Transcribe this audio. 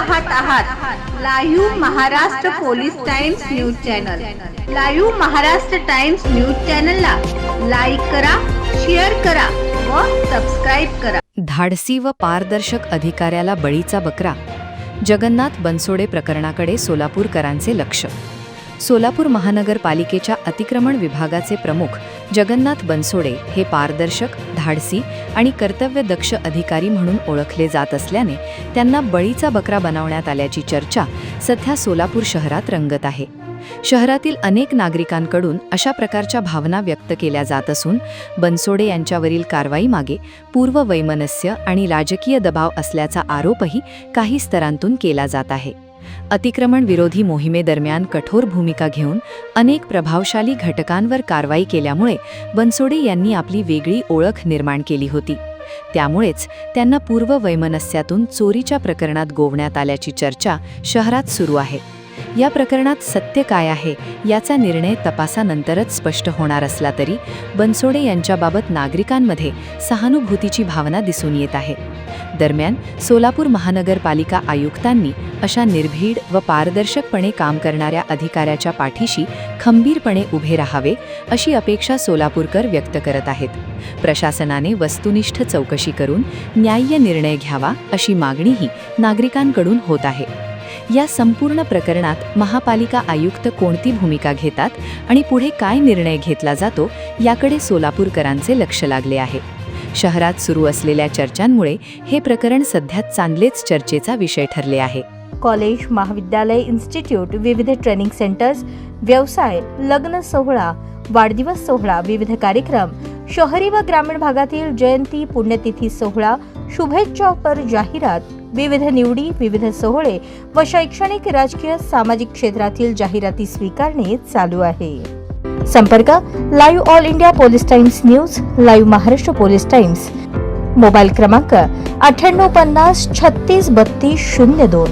पाहत आहात live Maharashtra police times news channel. Live Maharashtra times news चॅनलला लाईक करा, शेअर करा व सबस्क्राइब करा। धाडसी व पारदर्शक अधिकाऱ्याला बळीचा बकरा। जगन्नाथ बनसोडे प्रकरणाकडे सोलापूरकरांचे लक्ष। सोलापूर महानगरपालिकेच्या अतिक्रमण विभागाचे प्रमुख जगन्नाथ बनसोडे हे पारदर्शक, धाडसी आणि कर्तव्यदक्ष अधिकारी म्हणून ओळखले जात असल्याने त्यांना बळीचा बकरा बनवण्यात आल्याची चर्चा सध्या सोलापूर शहरात रंगत आहे। शहरातील अनेक नागरिकांकडून अशा प्रकारच्या भावना व्यक्त केल्या जात असून बनसोडे यांच्यावरील कारवाईमागे पूर्ववैमनस्य आणि राजकीय दबाव असल्याचा आरोपही काही स्तरांतून केला जात आहे। अतिक्रमण विरोधी मोहिमेदरम्यान कठोर भूमिका घेऊन अनेक प्रभावशाली घटकांवर कारवाई केल्यामुळे बनसोडे यांनी आपली वेगळी ओळख निर्माण केली होती। त्यामुळेच त्यांना पूर्ववैमनस्यातून चोरीच्या प्रकरणात गोवण्यात आल्याची चर्चा शहरात सुरू आहे। या प्रकरणात सत्य काय आहे याचा निर्णय तपासानंतरच स्पष्ट होणार असला तरी बनसोडे यांच्याबाबत नागरिकांमध्ये सहानुभूतीची भावना दिसून येत आहे। दरम्यान सोलापूर महानगरपालिका आयुक्तांनी अशा निर्भीड व पारदर्शकपणे काम करणाऱ्या अधिकाऱ्याच्या पाठीशी खंबीरपणे उभे राहावे अशी अपेक्षा सोलापूरकर व्यक्त करत आहेत। प्रशासनाने वस्तुनिष्ठ चौकशी करून न्याय्य निर्णय घ्यावा अशी मागणीही नागरिकांकडून होत आहे। या संपूर्ण प्रकरणात महापालिका आयुक्त कोणती भूमिका घेतात आणि पुढे काय निर्णय घेतला जातो याकडे सोलापूरकरांचे लक्ष लागले आहे। शहरात सुरू असलेल्या चर्चांमुळे हे प्रकरण सध्या चांगलेच चर्चेचा विषय ठरले आहे। कॉलेज, महाविद्यालय, इन्स्टिट्यूट, विविध ट्रेनिंग सेंटर्स, व्यवसाय, लग्न सोहळा, वाढदिवस सोहळा, विविध कार्यक्रम, शहरी व ग्रामीण भागातील जयंती, पुण्यतिथी सोहळा, शुभेच्छापर जाहिरात, विविध निवडी, विविध सोहळे व शैक्षणिक, राजकीय, सामाजिक क्षेत्रातील जाहिराती स्वीकारणे चालू आहे। संपर्क live all India police times news, live Maharashtra police times, mobile क्रमांक 9850 36 32 02।